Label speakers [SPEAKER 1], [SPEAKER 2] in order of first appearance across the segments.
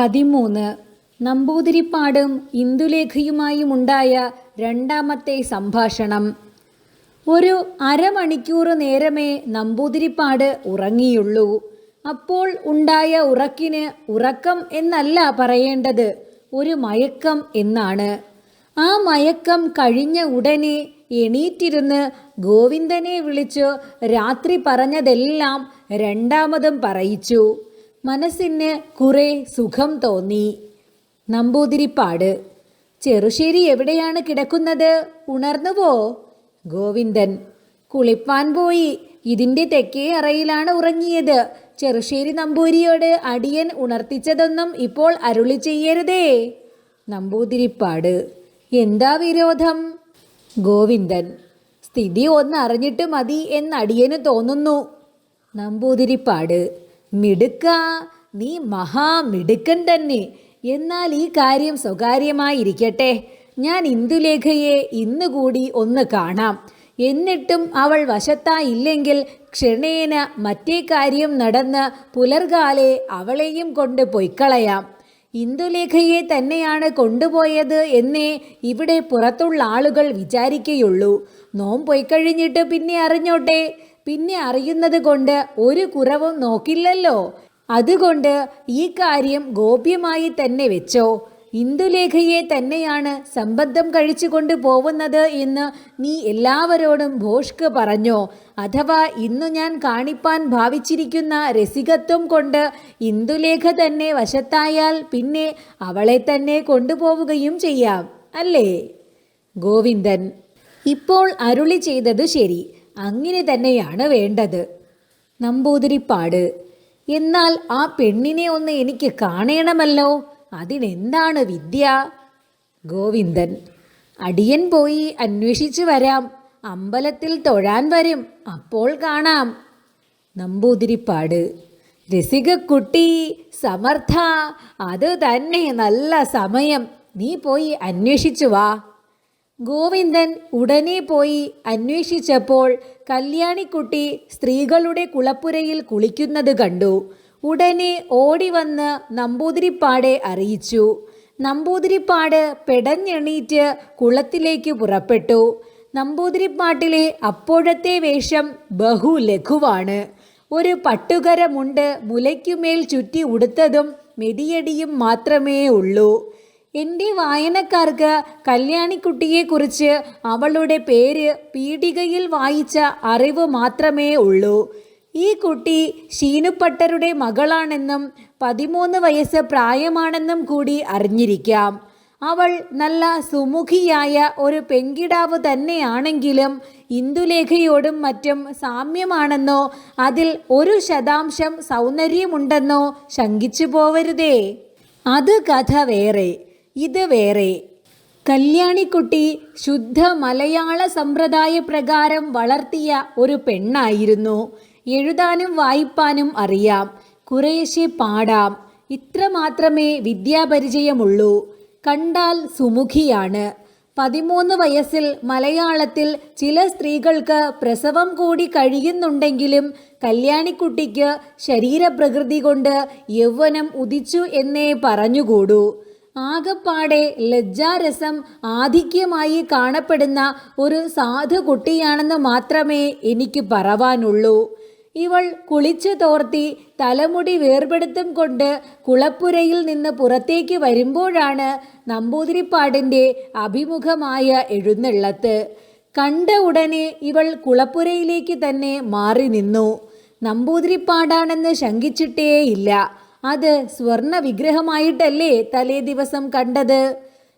[SPEAKER 1] 13. നമ്പൂതിരിപ്പാടും ഇന്ദുലേഖയുമായുമുണ്ടായ രണ്ടാമത്തെ സംഭാഷണം. ഒരു അരമണിക്കൂർ നേരമേ നമ്പൂതിരിപ്പാട് ഉറങ്ങിയുള്ളൂ. അപ്പോൾ ഉണ്ടായ ഉറക്കിന് ഉറക്കം എന്നല്ല പറയേണ്ടത്, ഒരു മയക്കം എന്നാണ്. ആ മയക്കം കഴിഞ്ഞ ഉടനെ എണീറ്റിരുന്ന് ഗോവിന്ദനെ വിളിച്ചു രാത്രി പറഞ്ഞതെല്ലാം രണ്ടാമതും പറയിച്ചു. മനസ്സിന് കുറെ സുഖം തോന്നി. നമ്പൂതിരിപ്പാട്: ചെറുശ്ശേരി എവിടെയാണ് കിടക്കുന്നത്? ഉണർന്നുവോ? ഗോവിന്ദൻ: കുളിപ്പാൻ പോയി. ഇതിൻ്റെ തെക്കേ അറയിലാണ് ഉറങ്ങിയത്. ചെറുശ്ശേരി നമ്പൂരിയോട് അടിയൻ ഉണർത്തിച്ചതൊന്നും ഇപ്പോൾ അരുളി ചെയ്യരുതേ. നമ്പൂതിരിപ്പാട്: എന്താ വിരോധം? ഗോവിന്ദൻ: സ്ഥിതി ഒന്ന് അറിഞ്ഞിട്ട് മതി എന്നടിയന് തോന്നുന്നു. നമ്പൂതിരിപ്പാട്: മിടുക്ക, നീ മഹാമിടുക്കൻ തന്നെ. എന്നാൽ ഈ കാര്യം സ്വകാര്യമായിരിക്കട്ടെ. ഞാൻ ഇന്ദുലേഖയെ ഇന്നുകൂടി ഒന്ന് കാണാം. എന്നിട്ടും അവൾ വശത്തായില്ലെങ്കിൽ ക്ഷണേന മറ്റേ കാര്യം നടന്ന് പുലർകാലെ അവളെയും കൊണ്ട് പൊയ്ക്കളയാം. ഇന്ദുലേഖയെ തന്നെയാണ് കൊണ്ടുപോയത് എന്നേ ഇവിടെ പുറത്തുള്ള ആളുകൾ വിചാരിക്കുകയുള്ളൂ. നോം പൊയ്ക്കഴിഞ്ഞിട്ട് പിന്നെ അറിഞ്ഞോട്ടെ. പിന്നെ അറിയുന്നത് കൊണ്ട് ഒരു കുറവും നോക്കില്ലല്ലോ. അതുകൊണ്ട് ഈ കാര്യം ഗോപ്യമായി തന്നെ വെച്ചോ. ഇന്ദുലേഖയെ തന്നെയാണ് സംബന്ധം കഴിച്ചു കൊണ്ട് പോകുന്നത് എന്ന് നീ എല്ലാവരോടും ഭോഷ്ക്ക് പറഞ്ഞോ. അഥവാ ഇന്നു ഞാൻ കാണിപ്പാൻ ഭാവിച്ചിരിക്കുന്ന രസികത്വം കൊണ്ട് ഇന്ദുലേഖ തന്നെ വശത്തായാൽ പിന്നെ അവളെ തന്നെ കൊണ്ടുപോവുകയും ചെയ്യാം, അല്ലേ? ഗോവിന്ദൻ: ഇപ്പോൾ അരുളി ചെയ്തത് ശരി. അങ്ങനെ തന്നെയാണ് വേണ്ടത്. നമ്പൂതിരിപ്പാട്: എന്നാൽ ആ പെണ്ണിനെ ഒന്ന് എനിക്ക് കാണണമല്ലോ. അതിനെന്താണ് വിദ്യ? ഗോവിന്ദൻ: അടിയൻ പോയി അന്വേഷിച്ചു വരാം. അമ്പലത്തിൽ തൊഴാൻ വരും, അപ്പോൾ കാണാം. നമ്പൂതിരിപ്പാട്: രസികക്കുട്ടി, സമർത്ഥ, അത് തന്നെ നല്ല സമയം. നീ പോയി അന്വേഷിച്ചു വാ. ഗോവിന്ദൻ ഉടനെ പോയി അന്വേഷിച്ചപ്പോൾ കല്യാണിക്കുട്ടി സ്ത്രീകളുടെ കുളപ്പുരയിൽ കുളിക്കുന്നത് കണ്ടു. ഉടനെ ഓടിവന്ന് നമ്പൂതിരിപ്പാടെ അറിയിച്ചു. നമ്പൂതിരിപ്പാട് പെടഞ്ഞെണീറ്റ് കുളത്തിലേക്ക് പുറപ്പെട്ടു. നമ്പൂതിരിപ്പാട്ടിലെ അപ്പോഴത്തെ വേഷം ബഹുലഘുവാണ്. ഒരു പട്ടുകരമുണ്ട് മുലയ്ക്കുമേൽ ചുറ്റി ഉടുത്തതും മെതിയടിയും മാത്രമേ ഉള്ളൂ. എൻ്റെ വായനക്കാർക്ക് കല്യാണിക്കുട്ടിയെക്കുറിച്ച് അവളുടെ പേര് പീഠികയിൽ വായിച്ച അറിവ് മാത്രമേ ഉള്ളൂ. ഈ കുട്ടി ശീനുപ്പട്ടരുടെ മകളാണെന്നും 13 വയസ്സ് പ്രായമാണെന്നും കൂടി അറിഞ്ഞിരിക്കാം. അവൾ നല്ല സുമുഖിയായ ഒരു പെൺകിടാവ് തന്നെയാണെങ്കിലും ഇന്ദുലേഖയോടും മറ്റും സാമ്യമാണെന്നോ അതിൽ 1% സൗന്ദര്യമുണ്ടെന്നോ ശങ്കിച്ചു പോവരുതേ. അത് കഥ വേറെ, ഇത് വേറെ. കല്യാണിക്കുട്ടി ശുദ്ധ മലയാള സമ്പ്രദായ പ്രകാരം വളർത്തിയ ഒരു പെണ്ണായിരുന്നു. എഴുതാനും വായിപ്പാനും അറിയാം, കുറേശ്ശെ പാടാം. ഇത്ര മാത്രമേ വിദ്യാപരിചയമുള്ളൂ. കണ്ടാൽ സുമുഖിയാണ്. 13 വയസ്സിൽ മലയാളത്തിൽ ചില സ്ത്രീകൾക്ക് പ്രസവം കൂടി കഴിയുന്നുണ്ടെങ്കിലും കല്യാണിക്കുട്ടിക്ക് ശരീരപ്രകൃതി കൊണ്ട് യൗവനം ഉദിച്ചു എന്നേ പറഞ്ഞുകൂടൂ. ആകപ്പാടെ ലജ്ജാരസം ആധിക്യമായി കാണപ്പെടുന്ന ഒരു സാധു കുട്ടിയാണെന്ന് മാത്രമേ എനിക്ക് പറവാനുള്ളൂ. ഇവൾ കുളിച്ചു തോർത്തി തലമുടി വേർപെടുത്തും കൊണ്ട് കുളപ്പുരയിൽ നിന്ന് പുറത്തേക്ക് വരുമ്പോഴാണ് നമ്പൂതിരിപ്പാടിൻ്റെ അഭിമുഖമായ എഴുന്നള്ളത്ത്. കണ്ട ഉടനെ ഇവൾ കുളപ്പുരയിലേക്ക് തന്നെ മാറി നിന്നു. നമ്പൂതിരിപ്പാടാണെന്ന് ശങ്കിച്ചിട്ടേയില്ല. അത് സ്വർണ വിഗ്രഹമായിട്ടല്ലേ തലേ ദിവസം കണ്ടത്.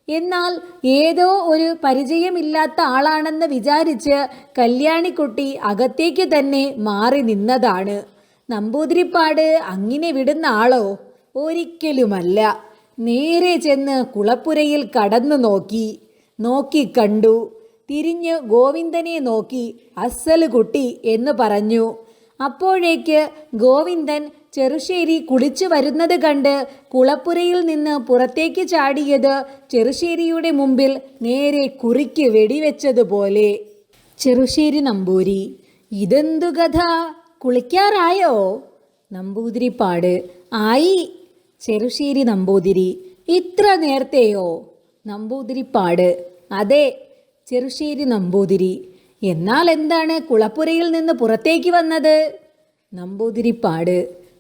[SPEAKER 1] എന്നാൽ ഏതോ ഒരു പരിചയമില്ലാത്ത ആളാണെന്ന് വിചാരിച്ച് കല്യാണിക്കുട്ടി അകത്തേക്ക് തന്നെ മാറി നിന്നതാണ്. നമ്പൂതിരിപ്പാട് അങ്ങനെ വിടുന്ന ആളോ? ഒരിക്കലുമല്ല. നേരെ ചെന്ന് കുളപ്പുരയിൽ കടന്നു നോക്കി കണ്ടു. തിരിഞ്ഞ് ഗോവിന്ദനെ നോക്കി അസ്സല് കുട്ടി എന്ന് പറഞ്ഞു. അപ്പോഴേക്ക് ഗോവിന്ദൻ ചെറുശ്ശേരി കുളിച്ചു വരുന്നത് കണ്ട് കുളപ്പുരയിൽ നിന്ന് പുറത്തേക്ക് ചാടിയത് ചെറുശ്ശേരിയുടെ മുമ്പിൽ നേരെ കുറിക്ക് വെടിവെച്ചതുപോലെ. ചെറുശ്ശേരി നമ്പൂരി: ഇതെന്തു കഥ? കുളിക്കാറായോ? നമ്പൂതിരിപ്പാട്: ആയി. ചെറുശ്ശേരി നമ്പൂതിരി: ഇത്ര നേരത്തെയോ? നമ്പൂതിരിപ്പാട്: അതെ. ചെറുശ്ശേരി നമ്പൂതിരി: എന്നാൽ എന്താണ് കുളപ്പുരയിൽ നിന്ന് പുറത്തേക്ക് വന്നത്? നമ്പൂതിരിപ്പാട്: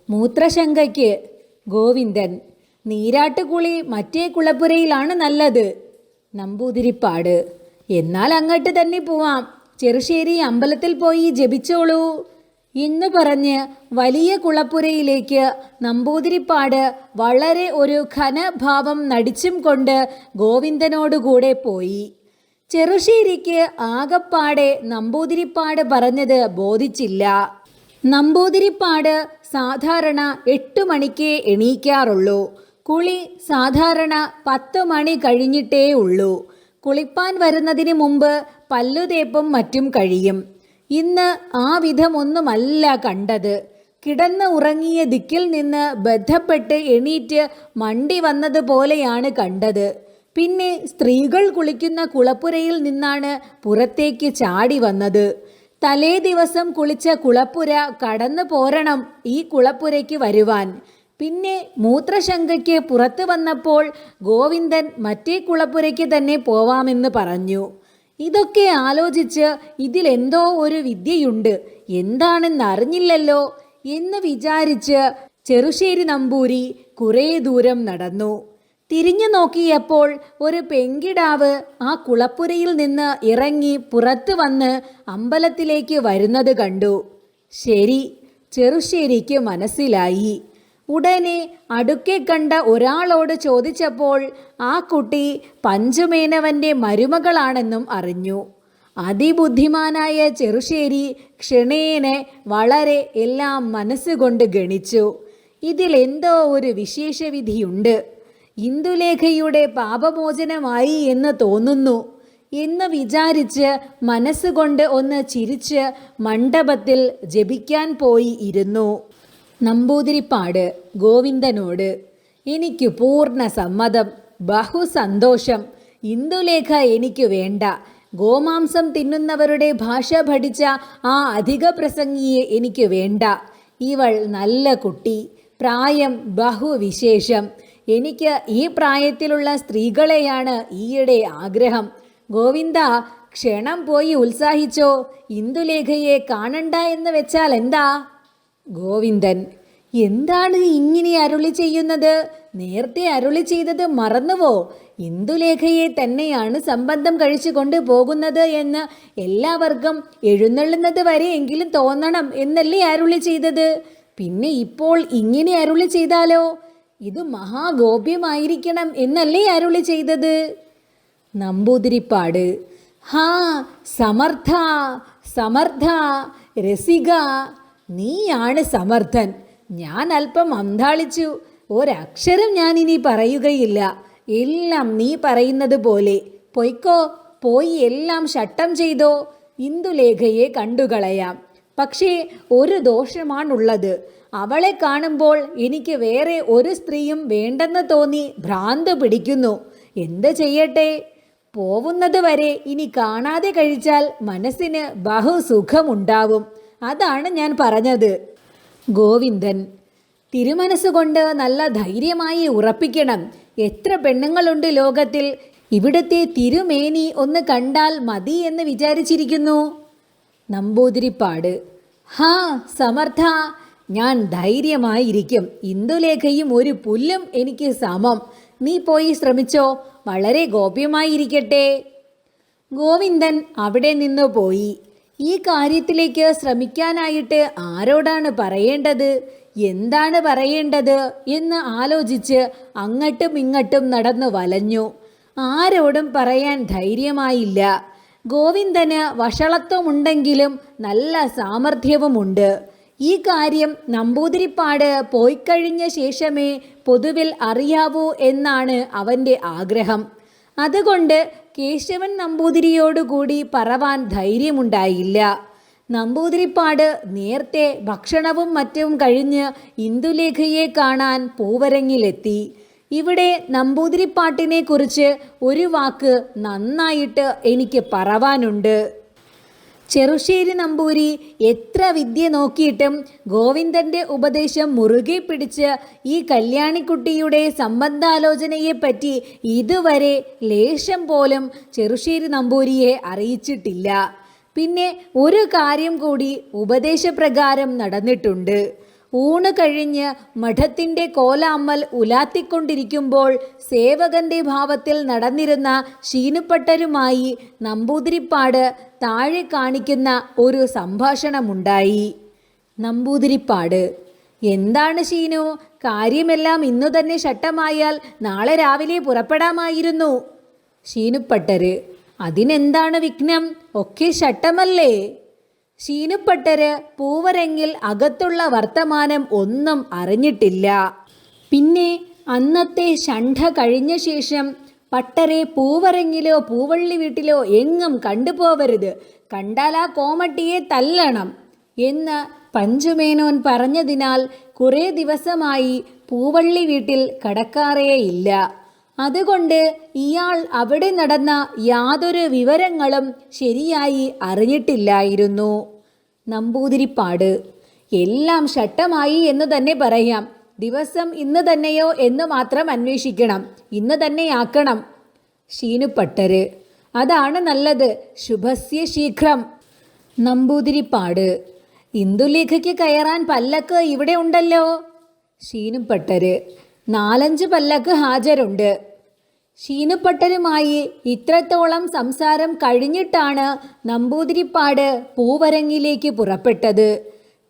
[SPEAKER 1] മൂത്രശങ്കയ്ക്ക്. ഗോവിന്ദൻ: നീരാട്ടുകുളി മറ്റേ കുളപ്പുരയിലാണ് നല്ലത്. നമ്പൂതിരിപ്പാട്: എന്നാൽ അങ്ങോട്ട് തന്നെ പോവാം. ചെറുശ്ശേരി അമ്പലത്തിൽ പോയി ജപിച്ചോളൂ എന്ന് പറഞ്ഞ് വലിയ കുളപ്പുരയിലേക്ക് നമ്പൂതിരിപ്പാട് വളരെ ഒരു ഘനഭാവം നടിച്ചും കൊണ്ട് ഗോവിന്ദനോടുകൂടെ പോയി. ചെറുശ്ശേരിക്ക് ആകപ്പാടെ നമ്പൂതിരിപ്പാട് പറഞ്ഞത് ബോധിച്ചില്ല. നമ്പൂതിരിപ്പാട് സാധാരണ 8 മണിക്കേ എണീക്കാറുള്ളൂ. കുളി സാധാരണ 10 മണി കഴിഞ്ഞിട്ടേ ഉള്ളൂ. കുളിപ്പാൻ വരുന്നതിന് മുമ്പ് പല്ലുതേപ്പും മറ്റും കഴിയും. ഇന്ന് ആ വിധമൊന്നുമല്ല കണ്ടത്. കിടന്ന് ഉറങ്ങിയ ദിക്കിൽ നിന്ന് ബന്ധപ്പെട്ട് എണീറ്റ് മണ്ടി വന്നതുപോലെയാണ് കണ്ടത്. പിന്നെ സ്ത്രീകൾ കുളിക്കുന്ന കുളപ്പുരയിൽ നിന്നാണ് പുറത്തേക്ക് ചാടി വന്നത്. തലേ ദിവസം കുളിച്ച കുളപ്പുര കടന്നു പോരണം ഈ കുളപ്പുരയ്ക്ക് വരുവാൻ. പിന്നെ മൂത്രശങ്കയ്ക്ക് പുറത്തു വന്നപ്പോൾ ഗോവിന്ദൻ മറ്റേ കുളപ്പുരയ്ക്ക് തന്നെ പോവാമെന്ന് പറഞ്ഞു. ഇതൊക്കെ ആലോചിച്ച് ഇതിലെന്തോ ഒരു വിദ്യയുണ്ട്, എന്താണെന്നറിഞ്ഞില്ലല്ലോ എന്ന് വിചാരിച്ച് ചെറുശ്ശേരി നമ്പൂരി കുറേ ദൂരം നടന്നു. തിരിഞ്ഞു നോക്കിയപ്പോൾ ഒരു പെങ്കിടാവ് ആ കുളപ്പുരയിൽ നിന്ന് ഇറങ്ങി പുറത്തു വന്ന് അമ്പലത്തിലേക്ക് വരുന്നത് കണ്ടു. ശരി, ചെറുശ്ശേരിക്ക് മനസ്സിലായി. ഉടനെ അടുക്കെ കണ്ട ഒരാളോട് ചോദിച്ചപ്പോൾ ആ കുട്ടി പഞ്ചുമേനവൻ്റെ മരുമകളാണെന്നും അറിഞ്ഞു. അതിബുദ്ധിമാനായ ചെറുശ്ശേരി ക്ഷണേനെ വളരെ എല്ലാം മനസ്സുകൊണ്ട് ഗണിച്ചു. ഇതിലെന്തോ ഒരു വിശേഷവിധിയുണ്ട്. ഇന്ദുലേഖയുടെ പാപമോചനമായി എന്ന് തോന്നുന്നു എന്ന് വിചാരിച്ച് മനസ്സുകൊണ്ട് ഒന്ന് ചിരിച്ച് മണ്ഡപത്തിൽ ജപിക്കാൻ പോയി ഇരുന്നു. നമ്പൂതിരിപ്പാട് ഗോവിന്ദനോട്: എനിക്ക് പൂർണ്ണ സമ്മതം, ബഹുസന്തോഷം. ഇന്ദുലേഖ എനിക്ക് വേണ്ട. ഗോമാംസം തിന്നുന്നവരുടെ ഭാഷ പഠിച്ച ആ അധിക പ്രസംഗിയെ എനിക്ക് വേണ്ട. ഇവൾ നല്ല കുട്ടി, പ്രായം ബഹുവിശേഷം. എനിക്ക് ഈ പ്രായത്തിലുള്ള സ്ത്രീകളെയാണ് ഈയിടെ ആഗ്രഹം. ഗോവിന്ദ, ക്ഷണം പോയി ഉത്സാഹിച്ചോ. ഇന്ദുലേഖയെ കാണണ്ട എന്ന് വെച്ചാൽ എന്താ? ഗോവിന്ദൻ: എന്താണ് ഇങ്ങനെ അരുളി ചെയ്യുന്നത്? നേരത്തെ അരുളി ചെയ്തത് മറന്നുവോ? ഇന്ദുലേഖയെ തന്നെയാണ് സംബന്ധം കഴിച്ചു കൊണ്ട് പോകുന്നത് എന്ന് എല്ലാവർക്കും എഴുന്നള്ളുന്നത് വരെ എങ്കിലും തോന്നണം എന്നല്ലേ അരുളി ചെയ്തത്? പിന്നെ ഇപ്പോൾ ഇങ്ങനെ അരുളി ചെയ്താലോ? ഇത് മഹാഗോപ്യമായിരിക്കണം എന്നല്ലേ അരുളി ചെയ്തത്? നമ്പൂതിരിപ്പാട്: ഹാ സമർത്ഥ സമർത്ഥ രസിക, നീയാണ് സമർത്ഥൻ. ഞാൻ അല്പം അന്താളിച്ചു. ഒരക്ഷരം ഞാൻ ഇനി പറയുകയില്ല. എല്ലാം നീ പറയുന്നത് പോലെ. പൊയ്ക്കോ, പോയി എല്ലാം ശട്ടം ചെയ്തോ. ഇന്ദുലേഖയെ കണ്ടുകളയാം. പക്ഷേ ഒരു ദോഷമാണുള്ളത്. അവളെ കാണുമ്പോൾ എനിക്ക് വേറെ ഒരു സ്ത്രീയും വേണ്ടെന്ന് തോന്നി ഭ്രാന്ത് പിടിക്കുന്നു. എന്ത് ചെയ്യട്ടെ? പോവുന്നത് വരെ ഇനി കാണാതെ കഴിച്ചാൽ മനസ്സിന് ബഹുസുഖമുണ്ടാവും. അതാണ് ഞാൻ പറഞ്ഞത്. ഗോവിന്ദൻ: തിരുമനസ്സുകൊണ്ട് നല്ല ധൈര്യമായി ഉറപ്പിക്കണം. എത്ര പെണ്ണുങ്ങളുണ്ട് ലോകത്തിൽ. ഇവിടുത്തെ തിരുമേനി ഒന്ന് കണ്ടാൽ മതി എന്ന് വിചാരിച്ചിരിക്കുന്നു. നമ്പൂതിരിപ്പാട്: ഹാ സമർത്ഥ, ഞാൻ ധൈര്യമായിരിക്കും. ഇന്ദുലേഖയും ഒരു പുല്ലും എനിക്ക് സമം. നീ പോയി ശ്രമിച്ചോ. വളരെ ഗോപ്യമായിരിക്കട്ടെ. ഗോവിന്ദൻ അവിടെ നിന്ന് പോയി. ഈ കാര്യത്തിലേക്ക് ശ്രമിക്കാനായിട്ട് ആരോടാണ് പറയേണ്ടത്, എന്താണ് പറയേണ്ടത് എന്ന് ആലോചിച്ച് അങ്ങട്ടും ഇങ്ങട്ടും നടന്നു വലഞ്ഞു. ആരോടും പറയാൻ ധൈര്യമായില്ല. ഗോവിന്ദന് വഷളത്വമുണ്ടെങ്കിലും നല്ല സാമർഥ്യവുമുണ്ട്. ഈ കാര്യം നമ്പൂതിരിപ്പാട് പോയിക്കഴിഞ്ഞ ശേഷമേ പൊതുവിൽ അറിയാവൂ എന്നാണ് അവൻ്റെ ആഗ്രഹം. അതുകൊണ്ട് കേശവൻ നമ്പൂതിരിയോടുകൂടി പറവാൻ ധൈര്യമുണ്ടായില്ല. നമ്പൂതിരിപ്പാട് നേരത്തെ ഭക്ഷണവും മറ്റും കഴിഞ്ഞ് ഇന്ദുലേഖയെ കാണാൻ പൂവരങ്ങിലെത്തി. ഇവിടെ നമ്പൂതിരിപ്പാട്ടിനെ കുറിച്ച് ഒരു വാക്ക് നന്നായിട്ട് എനിക്ക് പറവാനുണ്ട്. ചെറുശ്ശേരി നമ്പൂരി എത്ര വിദ്യ നോക്കിയിട്ടും ഗോവിന്ദൻ്റെ ഉപദേശം മുറുകെ പിടിച്ച് ഈ കല്യാണിക്കുട്ടിയുടെ സംബന്ധാലോചനയെപ്പറ്റി ഇതുവരെ ലേശം പോലും ചെറുശ്ശേരി നമ്പൂരിയെ അറിയിച്ചിട്ടില്ല. പിന്നെ ഒരു കാര്യം കൂടി ഉപദേശപ്രകാരം നടന്നിട്ടുണ്ട്. ഊണ് കഴിഞ്ഞ് മഠത്തിൻ്റെ കോലാമ്മൽ ഉലാത്തിക്കൊണ്ടിരിക്കുമ്പോൾ സേവകന്റെ ഭാവത്തിൽ നടന്നിരുന്ന ശീനുപ്പട്ടരുമായി നമ്പൂതിരിപ്പാട് താഴെ കാണിക്കുന്ന ഒരു സംഭാഷണമുണ്ടായി. നമ്പൂതിരിപ്പാട്: എന്താണ് ശീനു, കാര്യമെല്ലാം ഇന്നു തന്നെ ശട്ടമായാൽ നാളെ രാവിലെ പുറപ്പെടാമായിരുന്നു. ശീനുപ്പട്ടര്: അതിനെന്താണ് വിഘ്നം, ഒക്കെ ശട്ടമല്ലേ. ശീനുപ്പട്ടര് പൂവരങ്ങിൽ അകത്തുള്ള വർത്തമാനം ഒന്നും അറിഞ്ഞിട്ടില്ല. പിന്നെ അന്നത്തെ ഷണ്ഠ കഴിഞ്ഞ ശേഷം പട്ടരെ പൂവരങ്ങിലോ പൂവള്ളി വീട്ടിലോ എങ്ങും കണ്ടുപോവരുത്, കണ്ടാൽ ആ കോമട്ടിയെ തല്ലണം എന്ന് പഞ്ചുമേനോൻ പറഞ്ഞതിനാൽ കുറേ ദിവസമായി പൂവള്ളി വീട്ടിൽ കടക്കാറേയില്ല. അതുകൊണ്ട് ഇയാൾ അവിടെ നടന്ന യാതൊരു വിവരങ്ങളും ശരിയായി അറിഞ്ഞിട്ടില്ലായിരുന്നു. നമ്പൂതിരിപ്പാട്: എല്ലാം ശട്ടമായി എന്ന് തന്നെ പറയാം. ദിവസം ഇന്ന് തന്നെയോ എന്ന് മാത്രം അന്വേഷിക്കണം, ഇന്ന് തന്നെയാക്കണം. ശീനുപ്പട്ടര്: അതാണ് നല്ലത്, ശുഭസ്യ ശീഘ്രം. നമ്പൂതിരിപ്പാട്: ഇന്ദുലേഖയ്ക്ക് കയറാൻ പല്ലക്ക് ഇവിടെ ഉണ്ടല്ലോ. ശീനുപ്പട്ടര്: 4-5 പല്ലക്ക് ഹാജരുണ്ട്. ശീനുപ്പട്ടരുമായി ഇത്രത്തോളം സംസാരം കഴിഞ്ഞിട്ടാണ് നമ്പൂതിരിപ്പാട് പൂവരങ്ങിലേക്ക് പുറപ്പെട്ടത്.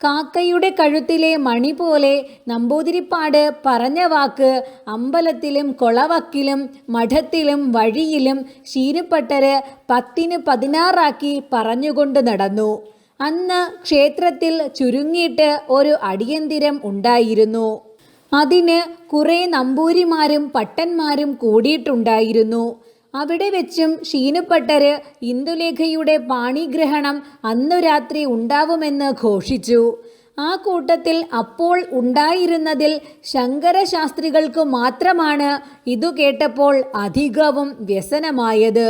[SPEAKER 1] കാക്കയുടെ കഴുത്തിലെ മണി പോലെ നമ്പൂതിരിപ്പാട് പറഞ്ഞ വാക്ക് അമ്പലത്തിലും കൊളവക്കിലും മഠത്തിലും വഴിയിലും ശീനുപ്പട്ടര് 10-ന് 16 പറഞ്ഞുകൊണ്ട് നടന്നു. അന്ന് ക്ഷേത്രത്തിൽ ചുരുങ്ങിയിട്ട് ഒരു അടിയന്തിരം ഉണ്ടായിരുന്നു. അതിന് കുറേ നമ്പൂരിമാരും പട്ടന്മാരും കൂടിയിട്ടുണ്ടായിരുന്നു. അവിടെ വെച്ചും ശീനുപ്പട്ടര് ഇന്ദുലേഖയുടെ പാണിഗ്രഹണം അന്നു രാത്രി ഉണ്ടാവുമെന്ന് ഘോഷിച്ചു. ആ കൂട്ടത്തിൽ അപ്പോൾ ഉണ്ടായിരുന്നതിൽ ശങ്കരശാസ്ത്രികൾക്കു മാത്രമാണ് ഇതു കേട്ടപ്പോൾ അധികവും വ്യസനമായത്.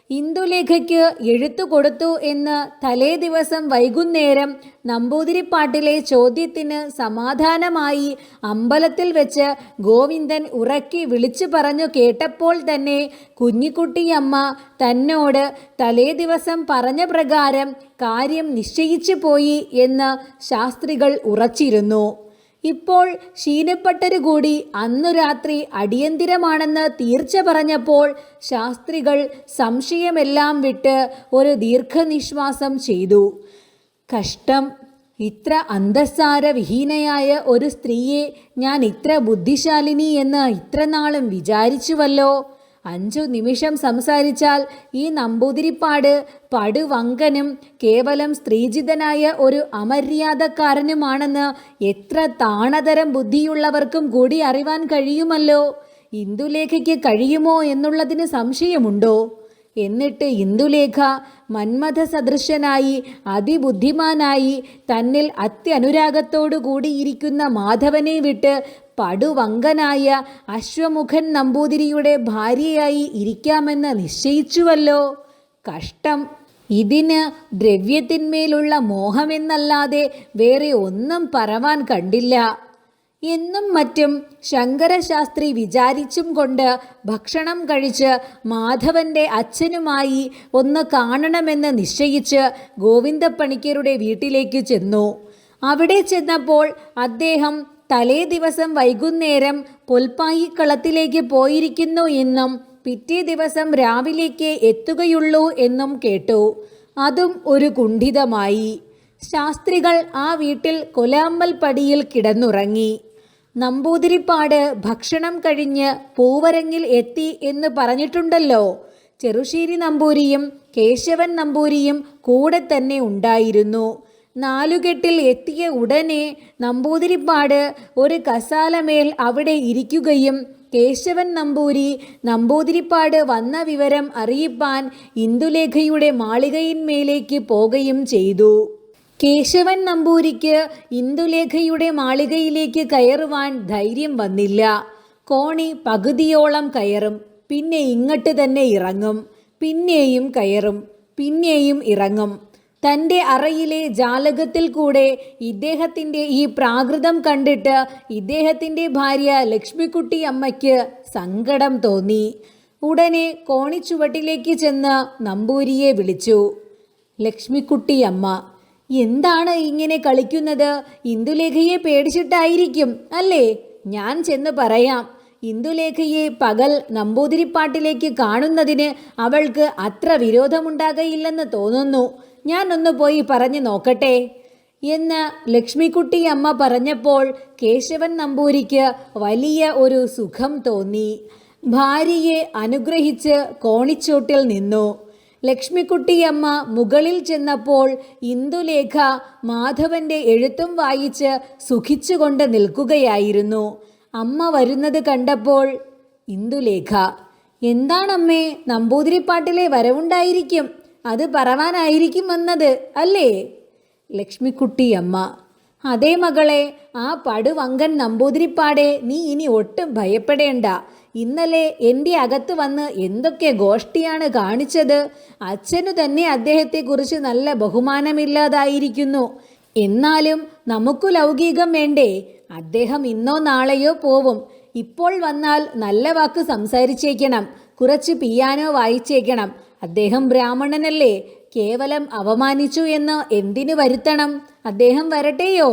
[SPEAKER 1] ഇന്ദുലേഖയ്ക്ക് എഴുത്തു കൊടുത്തു എന്ന് തലേ ദിവസം വൈകുന്നേരം നമ്പൂതിരിപ്പാട്ടിലെ ചോദ്യത്തിന് സമാധാനമായി അമ്പലത്തിൽ വെച്ച് ഗോവിന്ദൻ ഉറക്കി വിളിച്ചു പറഞ്ഞു കേട്ടപ്പോൾ തന്നെ കുഞ്ഞിക്കുട്ടിയമ്മ തന്നോട് തലേ ദിവസം പറഞ്ഞ പ്രകാരം കാര്യം നിശ്ചയിച്ചു പോയി എന്ന് ശാസ്ത്രികൾ ഉറച്ചിരുന്നു. ഇപ്പോൾ ശീനുപ്പട്ടര് കൂടി അന്നു രാത്രി അടിയന്തിരമാണെന്ന് തീർച്ച പറഞ്ഞപ്പോൾ ശാസ്ത്രികൾ സംശയമെല്ലാം വിട്ട് ഒരു ദീർഘനിശ്വാസം ചെയ്തു. കഷ്ടം, ഇത്ര അന്തസ്സാരവിഹീനയായ ഒരു സ്ത്രീയെ ഞാൻ ഇത്ര ബുദ്ധിശാലിനി എന്ന് ഇത്രനാളും വിചാരിച്ചുവല്ലോ. 5 നിമിഷം സംസാരിച്ചാൽ ഈ നമ്പൂതിരിപ്പാട് പടുവങ്കനും കേവലം സ്ത്രീജിതനായ ഒരു അമര്യാദക്കാരനുമാണെന്ന് എത്ര താണതരം ബുദ്ധിയുള്ളവർക്കും കൂടി അറിവാൻ കഴിയുമല്ലോ. ഇന്ദുലേഖയ്ക്ക് കഴിയുമോ എന്നുള്ളതിന് സംശയമുണ്ടോ? എന്നിട്ട് ഇന്ദുലേഖ മന്മഥ സദൃശനായി അതിബുദ്ധിമാനായി തന്നിൽ അത്യനുരാഗത്തോടു കൂടിയിരിക്കുന്ന മാധവനെ വിട്ട് പടുവങ്കനായ അശ്വമുഖൻ നമ്പൂതിരിയുടെ ഭാര്യയായി ഇരിക്കാമെന്ന് നിശ്ചയിച്ചുവല്ലോ. കഷ്ടം, ഇതിന് ദ്രവ്യത്തിന്മേലുള്ള മോഹമെന്നല്ലാതെ വേറെ ഒന്നും പറവാൻ കണ്ടില്ല എന്നും മറ്റും ശങ്കരശാസ്ത്രി വിചാരിച്ചും കൊണ്ട് ഭക്ഷണം കഴിച്ച് മാധവന്റെ അച്ഛനുമായി ഒന്ന് കാണണമെന്ന് നിശ്ചയിച്ച് ഗോവിന്ദപ്പണിക്കരുടെ വീട്ടിലേക്ക് ചെന്നു. അവിടെ ചെന്നപ്പോൾ അദ്ദേഹം തലേ ദിവസം വൈകുന്നേരം പൊൽപ്പായിക്കളത്തിലേക്ക് പോയിരിക്കുന്നു എന്നും പിറ്റേ ദിവസം രാവിലേക്ക് എത്തുകയുള്ളൂ എന്നും കേട്ടു. അതും ഒരു കുണ്ഠിതമായി. ശാസ്ത്രികൾ ആ വീട്ടിൽ കൊലാമ്പൽ പടിയിൽ കിടന്നുറങ്ങി. നമ്പൂതിരിപ്പാട് ഭക്ഷണം കഴിഞ്ഞ് പൂവരങ്ങിൽ എത്തി എന്ന് പറഞ്ഞിട്ടുണ്ടല്ലോ. ചെറുശ്ശേരി നമ്പൂരിയും കേശവൻ നമ്പൂരിയും കൂടെ തന്നെ ഉണ്ടായിരുന്നു. 4 കെട്ടിൽ എത്തിയ ഉടനെ നമ്പൂതിരിപ്പാട് ഒരു കസാലമേൽ അവിടെ ഇരിക്കുകയും കേശവൻ നമ്പൂരി നമ്പൂതിരിപ്പാട് വന്ന വിവരം അറിയിപ്പാൻ ഇന്ദുലേഖയുടെ മാളികയിന്മേലേക്ക് പോകുകയും ചെയ്തു. കേശവൻ നമ്പൂരിക്ക് ഇന്ദുലേഖയുടെ മാളികയിലേക്ക് കയറുവാൻ ധൈര്യം വന്നില്ല. കോണി പകുതിയോളം കയറും, പിന്നെ ഇങ്ങോട്ട് തന്നെ ഇറങ്ങും, പിന്നെയും കയറും, പിന്നെയും ഇറങ്ങും. തൻ്റെ അറയിലെ ജാലകത്തിൽ കൂടെ ഇദ്ദേഹത്തിൻ്റെ ഈ പ്രാകൃതം കണ്ടിട്ട് ഇദ്ദേഹത്തിൻ്റെ ഭാര്യ ലക്ഷ്മിക്കുട്ടി അമ്മയ്ക്ക് സങ്കടം തോന്നി. ഉടനെ കോണിച്ചുവട്ടിലേക്ക് ചെന്ന് നമ്പൂരിയെ വിളിച്ചു. ലക്ഷ്മിക്കുട്ടി അമ്മ, എന്താണ് ഇങ്ങനെ കളിക്കുന്നത്? ഇന്ദുലേഖയെ പേടിച്ചിട്ടായിരിക്കും അല്ലേ? ഞാൻ ചെന്ന് പറയാം. ഇന്ദുലേഖയെ പകൽ നമ്പൂതിരിപ്പാട്ടിലേക്ക് കാണുന്നതിന് അവൾക്ക് അത്ര വിരോധമുണ്ടാകയില്ലെന്ന് തോന്നുന്നു. ഞാനൊന്ന് പോയി പറഞ്ഞു നോക്കട്ടെ എന്ന് ലക്ഷ്മിക്കുട്ടി അമ്മ പറഞ്ഞപ്പോൾ കേശവൻ നമ്പൂരിക്ക് വലിയ ഒരു സുഖം തോന്നി. ഭാര്യയെ അനുഗ്രഹിച്ച് കോണിച്ചോട്ടിൽ നിന്നു. ലക്ഷ്മിക്കുട്ടിയമ്മ മുകളിൽ ചെന്നപ്പോൾ ഇന്ദുലേഖ മാധവന്റെ എഴുത്തും വായിച്ച് സുഖിച്ചുകൊണ്ട് നിൽക്കുകയായിരുന്നു. അമ്മ വരുന്നത് കണ്ടപ്പോൾ ഇന്ദുലേഖ, എന്താണമ്മേ, നമ്പൂതിരിപ്പാട്ടിലെ വരവുണ്ടായിരിക്കും, അത് പറവാനായിരിക്കും വന്നത് അല്ലേ? ലക്ഷ്മിക്കുട്ടിയമ്മ, അതേ മകളെ, ആ പടുവങ്കൻ നമ്പൂതിരിപ്പാടെ നീ ഇനി ഒട്ടും ഭയപ്പെടേണ്ട. ഇന്നലെ എൻ്റെ അകത്ത് വന്ന് എന്തൊക്കെ ഗോഷ്ഠിയാണ് കാണിച്ചത്. അച്ഛനു തന്നെ അദ്ദേഹത്തെക്കുറിച്ച് നല്ല ബഹുമാനമില്ലാതായിരിക്കുന്നു. എന്നാലും നമുക്ക് ലൗകികം വേണ്ടേ? അദ്ദേഹം ഇന്നോ നാളെയോ പോവും. ഇപ്പോൾ വന്നാൽ നല്ല വാക്ക് സംസാരിച്ചേക്കണം, കുറച്ച് പിയാനോ വായിച്ചേക്കണം. അദ്ദേഹം ബ്രാഹ്മണനല്ലേ, കേവലം അവമാനിച്ചു എന്ന് എന്തിനു വരുത്തണം? അദ്ദേഹം വരട്ടെയോ?